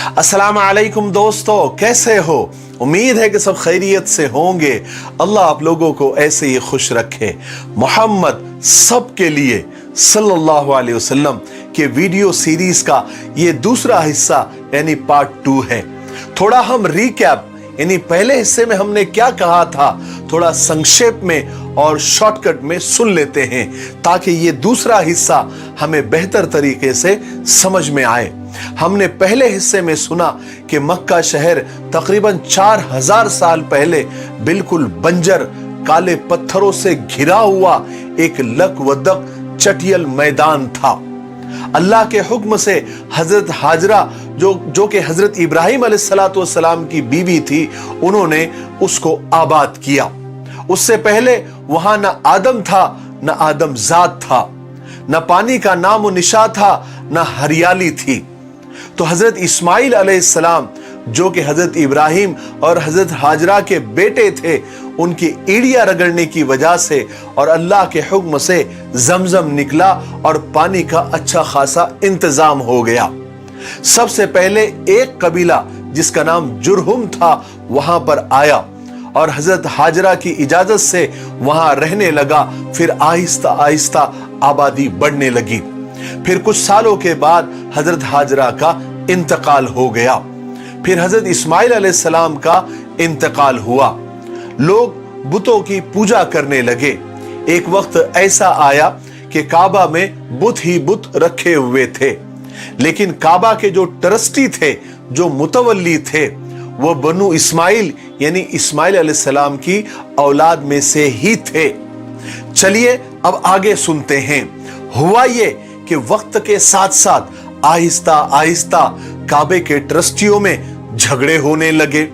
अस्सलाम वालेकुम दोस्तों, कैसे हो? उम्मीद है कि सब खैरियत से होंगे। अल्लाह आप लोगों को ऐसे ही खुश रखे। मोहम्मद सब के लिए सल्लल्लाहु अलैहि वसल्लम के वीडियो सीरीज का ये दूसरा हिस्सा यानी पार्ट 2 है। थोड़ा हम रिकैप यानी पहले हिस्से में हमने क्या कहा था थोड़ा संक्षेप में और शॉर्टकट में सुन लेते हैं ताकि ये दूसरा हिस्सा हमें बेहतर तरीके से समझ में आए। हमने पहले हिस्से में सुना कि मक्का शहर तकरीबन 4000 साल पहले बिल्कुल बंजर काले पत्थरों से घिरा हुआ एक लकवदक चटियल मैदान था। अल्लाह के हुक्म से हजरत हाजरा जो कि हजरत इब्राहिम अलैहिस्सलाम की बीवी थी, उन्होंने उसको आबाद किया। उससे पहले वहां न आदम था, न आदम जात था, न पानी का नामो निशा था, न हरियाली थी। तो हजरत इस्माइल अलैहिस्सलाम जो कि हजरत इब्राहिम और हजरत हाजरा के बेटे थे, उनकी ईड़ियां रगड़ने की वजह से और अल्लाह के हुक्म से जमजम निकला और पानी का अच्छा खासा इंतजाम हो गया। सबसे पहले एक कबीला जिसका नाम जुरहुम था वहां पर आया और हजरत हाजरा की इजाजत से वहां रहने लगा। फिर आहिस्ता आहिस्ता आबादी बढ़ने लगी। फिर कुछ सालों के बाद हजरत हाजरा का इंतकाल हो गया। फिर हजरत इस्माइल अलैहिस्सलाम का इंतकाल हुआ। लोग बुतों की पूजा करने लगे। एक वक्त ऐसा आया कि काबा में बुत ही बुत रखे हुए थे, लेकिन काबा के जो ट्रस्टी थे, जो मुतवल्ली थे, वो बनु इस्माइल यानी इस्माइल अलैहिस्सलाम की औलाद में से ही थे। चलिए अब आगे सुनते हैं। हुआ ये कि वक्त के साथ साथ आहिस्ता आहिस्ता काबे के ट्रस्टियों में झगड़े होने लगे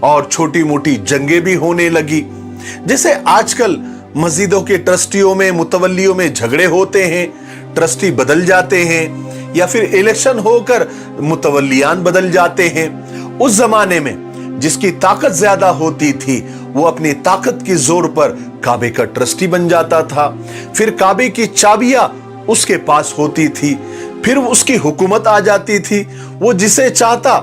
और छोटी मोटी जंगें भी होने लगी। जैसे आजकल मस्जिदों के ट्रस्टियों में, मुतवल्लियों में झगड़े होते हैं, ट्रस्टी बदल जाते हैं या फिर इलेक्शन होकर मुतवल्लियान बदल जाते हैं। उस जमाने में जिसकी ताकत ज्यादा होती थी वो अपनी ताकत की जोर पर काबे का ट्रस्टी बन जाता था। फिर काबे की चाबियां उसके पास होती थी, फिर उसकी हुकूमत आ जाती थी। वो जिसे चाहता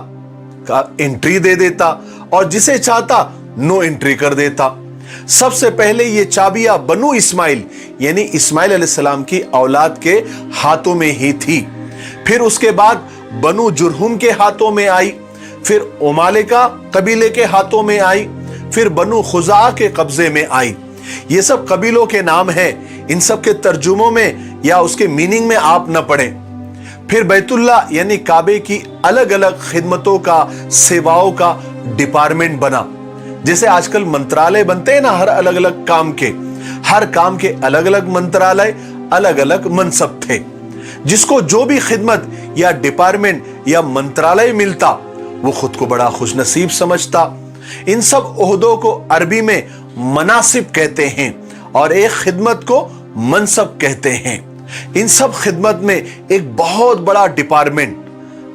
का एंट्री दे देता और जिसे चाहता नो एंट्री कर देता। सबसे पहले ये चाबियां बनु इस्माइल यानी इस्माइल अलैहिस्सलाम की औलाद के हाथों में ही थी। फिर उसके बाद बनु जुरहुम के हाथों में आई, फिर उमालिका कबीले के हाथों में आई, फिर बनु खुजा के कब्जे में आई। ये सब कबीलों के नाम हैं। इन सब के तर्जुमों में या उसके मीनिंग में आप न पढ़ें। फिर बैतुल्ला यानी काबे की अलग अलग खिदमतों का, सेवाओं का डिपार्टमेंट बना। जैसे आजकल मंत्रालय बनते हैं ना, हर अलग अलग काम के, हर काम के अलग अलग मंत्रालय, अलग अलग मनसब थे। जिसको जो भी खिदमत या डिपार्टमेंट या मंत्रालय मिलता वो खुद को बड़ा खुशनसीब समझता। इन सब ओहदों को अरबी में मनासिब कहते हैं और एक खिदमत को मनसब कहते हैं। इन सब खिदमत में एक बहुत बड़ा डिपार्टमेंट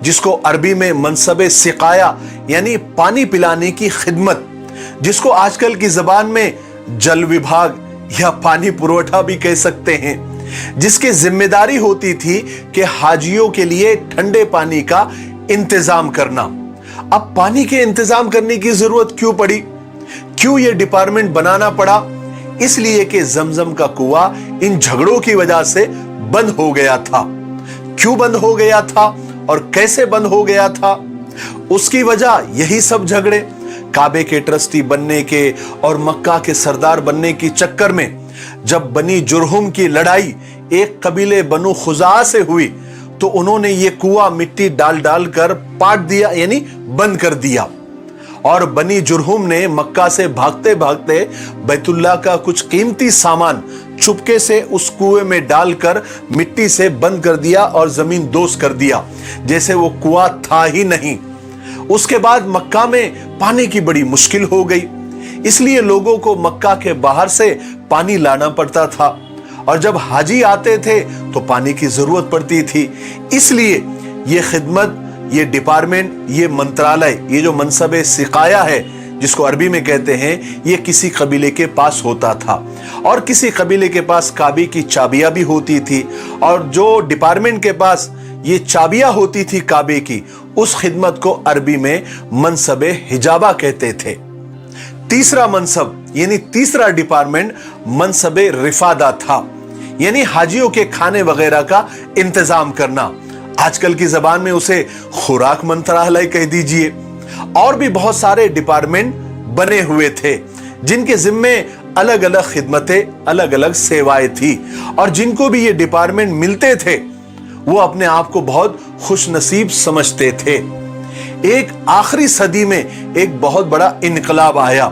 जिसको अरबी में मनसबे सिकाया यानी पानी पिलाने की खिदमत, जिसको आजकल की जबान में जल विभाग या पानी पुरवठा भी कह सकते हैं, जिसकी जिम्मेदारी होती थी कि हाजियों के लिए ठंडे पानी का इंतजाम करना। अब पानी के इंतजाम करने की जरूरत क्यों पड़ी, क्यों यह डिपार्टमेंट बनाना पड़ा? इसलिए कि जमजम का कुआं इन झगड़ों की वजह से बंद हो गया था। क्यों बंद हो गया था और कैसे बंद हो गया था? उसकी वजह यही सब झगड़े, काबे के ट्रस्टी बनने के और मक्का के सरदार बनने की चक्कर में जब बनी जुरहुम की लड़ाई एक कबीले बनु खुजा से हुई तो उन्होंने ये कुआं मिट्टी डाल डाल कर पाट दिया यानी बंद कर दिया। और बनी जुरहुम ने मक्का से भागते भागते बैतुल्ला का कुछ कीमती सामान चुपके से उस कुएं में डालकर मिट्टी से बंद कर दिया और जमीन दोष कर दिया, जैसे वो कुआं था ही नहीं। उसके बाद मक्का में पानी की बड़ी मुश्किल हो गई, इसलिए लोगों को मक्का के बाहर से पानी लाना पड़ता था और जब हाजी आते थे तो पानी की जरूरत पड़ती थी। इसलिए ये खिदमत, ये डिपार्टमेंट, ये मंत्रालय, ये जो मनसबे सिकाया है जिसको अरबी में कहते हैं, ये किसी कबीले के पास होता था और किसी कबीले के पास काबे की चाबियां भी होती थी और जो डिपार्टमेंट के पास ये चाबियां होती थी काबे की, उस खिदमत को अरबी में मनसबे हिजाबा कहते थे। तीसरा मनसब यानी तीसरा डिपार्टमेंट मनसबे रिफादा था, यानी हाजियों के खाने वगैरह का इंतजाम करना। आजकल की जबान में उसे खुराक मंत्रालय कह दीजिए। और भी बहुत सारे डिपार्टमेंट बने हुए थे जिनके जिम्मे अलग अलग खिदमतें, अलग अलग सेवाएं थी, और जिनको भी ये डिपार्टमेंट मिलते थे वो अपने आप को बहुत खुशनसीब समझते थे। एक आखिरी सदी में एक बहुत बड़ा इनकलाब आया।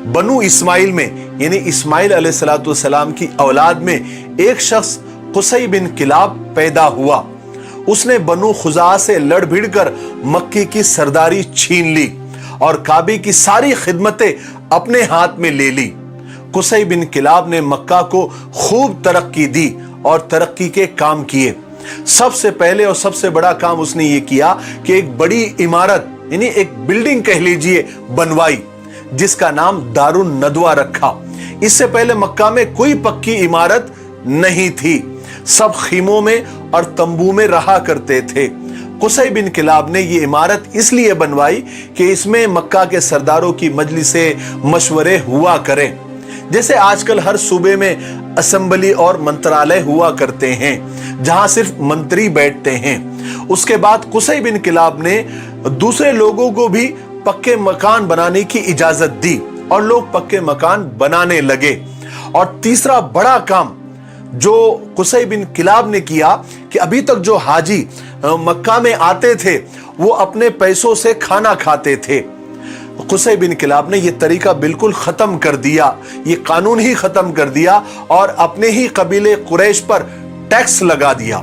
बनु इस्माइल में, यानी इस्माइल अलैहिस्सलाम की औलाद में एक शख्स कुसै बिन किलाब पैदा हुआ। उसने बनु खुजा से लड़ भिड़ कर मक्के की सरदारी छीन ली और काबे की सारी खिदमतें अपने हाथ में ले ली। कुसै बिन किलाब ने मक्का को खूब तरक्की दी और तरक्की के काम किए। सबसे पहले और सबसे बड़ा काम उसने ये किया कि एक बड़ी इमारत, यानी एक बिल्डिंग कह लीजिए, बनवाई, जिसका नाम दारुन नदवा रखा। इससे पहले मक्का में कोई पक्की इमारत नहीं थी, सब खीमों में और तंबू में रहा करते थे। कुसै बिन किलाब ने ये इमारत इसलिए बनवाई कि इसमें मक्का के सरदारों की मजलिसें, मशवरे हुआ करें, जैसे आजकल हर सूबे में असेंबली और मंत्रालय हुआ करते हैं, जहां सिर्फ मंत्री बैठते हैं। उसके बाद कुसै बिन किलाब ने दूसरे लोगों को भी पक्के मकान बनाने की इजाजत दी और लोग पक्के मकान बनाने लगे। और तीसरा बड़ा काम जो कुसै बिन किलाब ने किया कि अभी तक जो हाजी मक्का में आते थे वो अपने पैसों से खाना खाते थे। कुसै बिन किलाब ने यह तरीका बिल्कुल खत्म कर दिया, ये कानून ही खत्म कर दिया और अपने ही कबीले कुरैश पर टैक्स लगा दिया।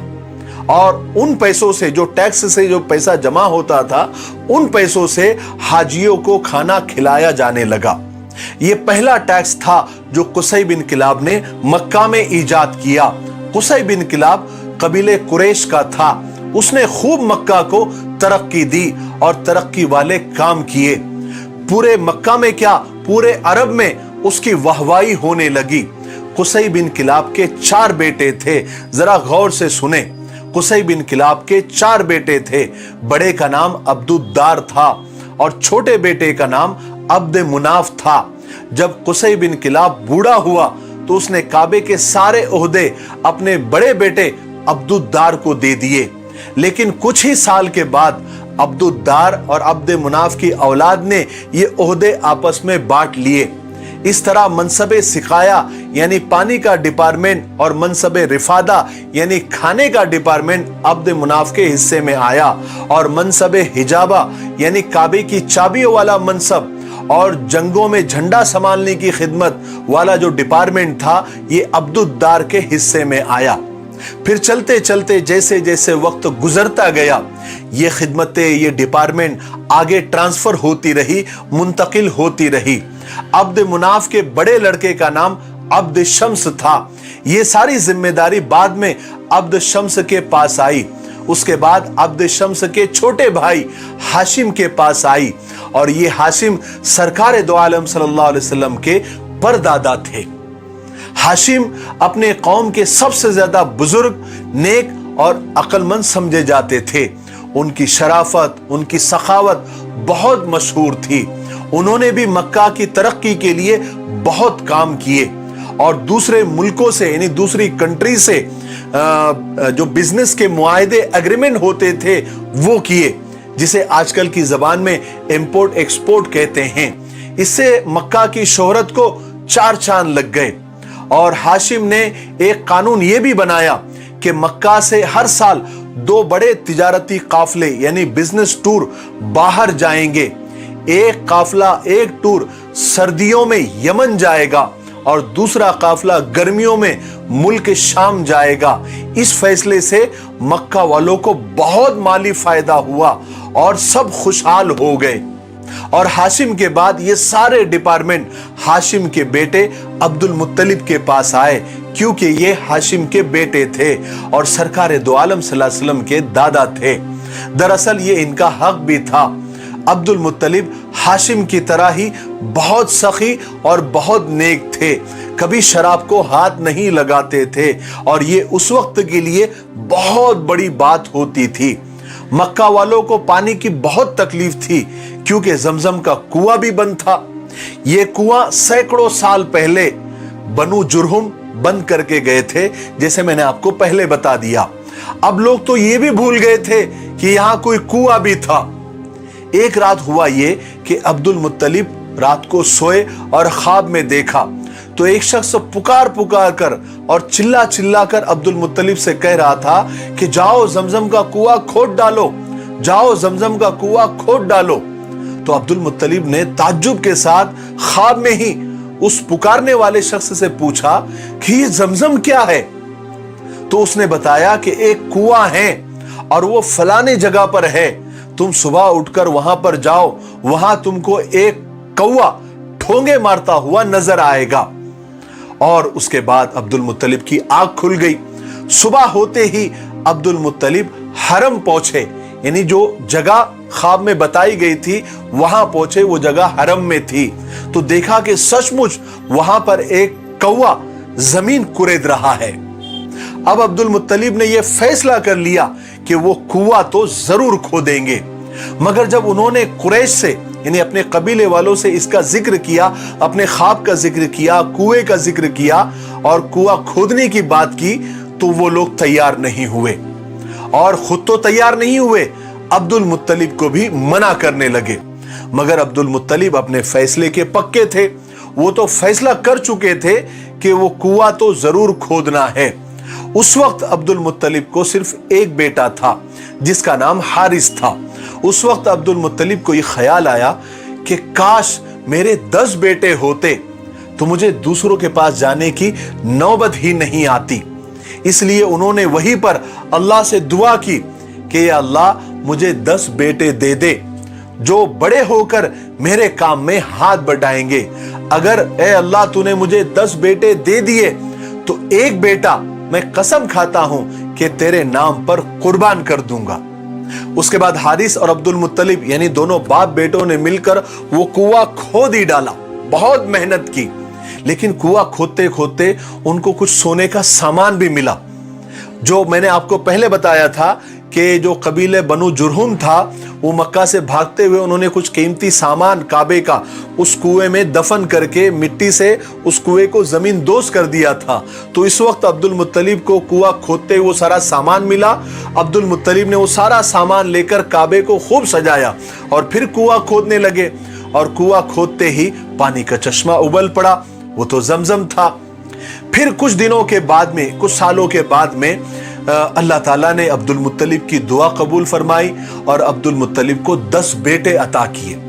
और उन पैसों से, जो टैक्स से जो पैसा जमा होता था, उन पैसों से हाजियों को खाना खिलाया जाने लगा। यह पहला टैक्स था जो कुसै बिन किलाब ने मक्का में इजाद किया। कुसै बिन किलाब कबीले कुरैश का था। उसने खूब मक्का को तरक्की दी और तरक्की वाले काम किए। पूरे मक्का में क्या, पूरे अरब में उसकी वाहवाही होने लगी। कुसै बिन किलाब के 4 बेटे थे, जरा गौर से सुने। कुसै बिन किलाब के 4 बेटे थे। बड़े का नाम अब्दुद्दार था और छोटे बेटे का नाम अब्द मुनाफ था। जब कुसै बिन किलाब बूढ़ा हुआ तो उसने काबे के सारे ओहदे अपने बड़े बेटे अब्दुद्दार को दे दिए। लेकिन कुछ ही साल के बाद अब्दुद्दार और अब्द मुनाफ की औलाद ने ये ओहदे आपस में बांट लिए। इस तरह मनसबे सिकाया यानी पानी का डिपार्टमेंट और मनसबे रिफादा यानी खाने का डिपार्टमेंट अब्द मुनाफ के हिस्से में आया, और मनसबे हिजाबा यानी काबे की चाबियों वाला मनसब और जंगों में झंडा संभालने की खिदमत वाला जो डिपार्टमेंट था, ये अब्दुद्दार के हिस्से में आया। फिर चलते चलते जैसे जैसे वक्त गुजरता गया, ये खिदमतें, ये डिपार्टमेंट आगे ट्रांसफर होती रही, मुंतकिल होती रही। अब्द मुनाफ के बड़े लड़के का नाम अब्द शम्स था। ये सारी जिम्मेदारी बाद में अब्द शम्स के पास आई। उसके बाद अब्द शम्स के छोटे भाई हाशिम के पास आई, और ये हाशिम सरकार दो आलम सल्लल्लाहु अलैहि वसल्लम के परदादा थे। हाशिम अपने कौम के सबसे ज्यादा बुजुर्ग, नेक और अक्लमंद समझे जाते थे। उनकी शराफत, उनकी सखावत बहुत मशहूर थी। उन्होंने भी मक्का की तरक्की के लिए बहुत काम किए और दूसरे मुल्कों से यानी दूसरी कंट्री से जो बिजनेस के मुआहदे, एग्रीमेंट होते थे वो किए, जिसे आजकल की जबान में इंपोर्ट एक्सपोर्ट कहते हैं। इससे मक्का की शोहरत को 4 चांद लग गए। और हाशिम ने एक कानून यह भी बनाया कि मक्का से हर साल 2 बड़े तिजारती काफले यानी बिजनेस टूर बाहर जाएंगे। एक काफला, एक टूर सर्दियों में यमन जाएगा और दूसरा काफला गर्मियों में मुल्क शाम जाएगा। इस फैसले से मक्का वालों को बहुत माली फायदा हुआ और सब खुशहाल हो गए। और हाशिम के बाद ये सारे डिपार्टमेंट हाशिम के बेटे अब्दुल मुत्तलिब के पास आए, क्योंकि ये हाशिम के बेटे थे और सरकार दो आलम सल्लल्लाहु अलैहि वसल्लम के दादा थे। दरअसल ये इनका हक भी था। अब्दुल मुत्तलिब हाशिम की तरह ही बहुत सखी और बहुत नेक थे, कभी शराब को हाथ नहीं लगाते थे और ये उस वक्त के लिए बहुत बड़ी बात होती थी। मक्का वालों को पानी की बहुत तकलीफ थी क्योंकि जमजम का कुआं भी बंद था। ये कुआं सैकड़ों साल पहले बनु जुरहुम बंद करके गए थे, जैसे मैंने आपको पहले बता दिया। अब लोग तो ये भी भूल गए थे कि यहां कोई कुआं भी था। एक रात हुआ ये कि अब्दुल मुत्तलिब रात को सोए और ख्वाब में देखा तो एक शख्स पुकार पुकार कर और चिल्ला चिल्ला कर अब्दुल मुत्तलिब से कह रहा था कि जाओ जमजम का कुआं खोद डालो, जाओ जमजम का कुआं खोद डालो। तो अब्दुल मुत्तलिब ने ताज्जुब के साथ ख्वाब में ही उस पुकारने वाले शख्स से पूछा कि ये जमजम क्या है। तो उसने बताया कि एक कुआं है और वो फलाने जगह पर है, तुम सुबह उठकर वहां पर जाओ, वहां तुमको एक कौवा ठोंगे मारता हुआ नजर आएगा। और उसके बाद अब्दुल मुत्तलिब की आंख खुल गई। सुबह होते ही अब्दुल मुत्तलिब हरम पहुंचे, यानी जो जगह ख्वाब में बताई गई थी वहां पहुंचे, वो जगह हरम में थी। तो देखा कि सचमुच वहां पर एक कौवा जमीन कुरेद रहा है। अब अब्दुल मुत्तलिब ने यह फैसला कर लिया कि वो कुआं तो जरूर खोदेंगे। मगर जब उन्होंने कुरैश से यानी अपने कबीले वालों से इसका जिक्र किया, अपने ख्वाब का जिक्र किया, कुएं का जिक्र किया और कुआं खोदने की बात की, तो वो लोग तैयार नहीं हुए और खुद तो तैयार नहीं हुए, अब्दुल मुत्तलिब को भी मना करने लगे। मगर अब्दुल मुत्तलिब अपने फैसले के पक्के थे, वो तो फैसला कर चुके थे कि वो कुआं तो जरूर खोदना है। उस वक्त अब्दुल मुत्तलिब को सिर्फ एक बेटा था जिसका नाम हारिस था। उस वक्त अब्दुल मुत्तलिब को यह ख्याल आया कि काश मेरे 10 बेटे होते तो मुझे दूसरों के पास जाने की नौबत ही नहीं आती। इसलिए उन्होंने वहीं पर अल्लाह से दुआ की कि या अल्लाह मुझे 10 बेटे दे दे जो बड़े होकर मेरे काम में हाथ बढ़ाएंगे। अगर ए अल्लाह तूने मुझे 10 बेटे दे दिए तो एक बेटा मैं कसम खाता हूं कि तेरे नाम पर कुर्बान कर दूंगा। उसके बाद हारिस और अब्दुल मुत्तलिब यानी दोनों बाप बेटों ने मिलकर वो कुआं खोद ही डाला। बहुत मेहनत की, लेकिन कुआं खोदते खोदते उनको कुछ सोने का सामान भी मिला। जो मैंने आपको पहले बताया था कि जो कबीले बनु जुरहुम था वो मक्का से भागते हुए उन्होंने कुछ कीमती सामान काबे का उस कुएं में दफन करके मिट्टी से उस कुएं को जमीन दोज कर दिया था। तो इस वक्त अब्दुल मुत्तलिब को कुआं खोदते हुए वो सारा सामान मिला। अब्दुल मुत्तलिब ने वो सारा सामान लेकर काबे को खूब सजाया और फिर कुआं खोदने लगे और कुआं खोदते ही पानी का चश्मा उबल पड़ा, वो तो जमजम था। फिर कुछ दिनों के बाद में, कुछ सालों के बाद में अल्लाह ताला ने अब्दुल मुत्तलिब की दुआ कबूल फरमाई और अब्दुल मुत्तलिब को 10 बेटे अता किए।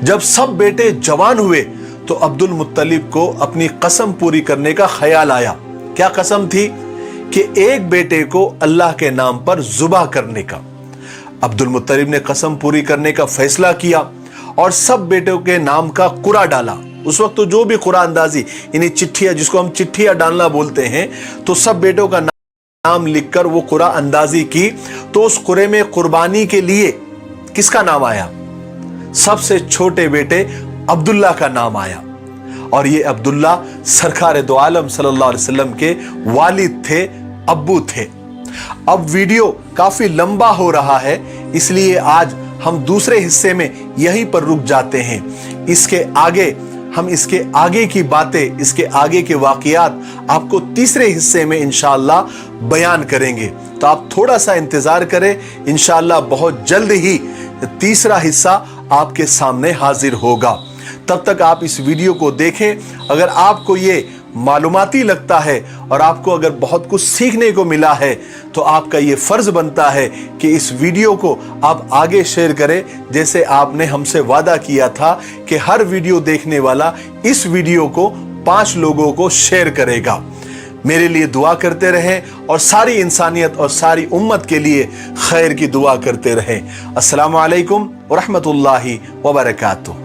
जब सब बेटे जवान हुए तो अब्दुल मुत्तलिब को अपनी कसम पूरी करने का ख्याल आया। क्या कसम थी? कि एक बेटे को अल्लाह के नाम पर जुबा करने का। अब्दुल मुत्तलिब ने कसम पूरी करने का फैसला किया और सब बेटों के नाम का कुरा डाला। उस वक्त तो जो भी कुरा अंदाजी यानी चिट्ठियां, जिसको हम चिट्ठियां डालना बोलते हैं, तो सब बेटों का नाम लिखकर वो कुरा अंदाजी की। तो उस कुरे में कुर्बानी के लिए किसका नाम आया? सबसे छोटे बेटे अब्दुल्ला का नाम आया। और ये अब्दुल्ला सरकार दो आलम सल्लल्लाहु अलैहि वसल्लम के वालिद थे, अब्बू थे। अब वीडियो काफी लंबा हो रहा है, इसलिए आज हम दूसरे हिस्से में यहीं पर रुक जाते हैं। इसके आगे हम इसके आगे की बातें, इसके आगे के वाकयात आपको तीसरे हिस्से में इंशाअल्लाह बयान करेंगे। तो आप थोड़ा सा इंतजार करें, इंशाअल्लाह बहुत जल्द ही तीसरा हिस्सा आपके सामने हाजिर होगा। तब तक आप इस वीडियो को देखें। अगर आपको ये मालूमाती लगता है और आपको अगर बहुत कुछ सीखने को मिला है तो आपका ये फर्ज बनता है कि इस वीडियो को आप आगे शेयर करें, जैसे आपने हमसे वादा किया था कि हर वीडियो देखने वाला इस वीडियो को 5 लोगों को शेयर करेगा। मेरे लिए दुआ करते रहें और सारी इंसानियत और सारी उम्मत के लिए खैर की दुआ करते रहें। अस्सलामु अलैकुम व रहमतुल्लाहि व बरकातुहू।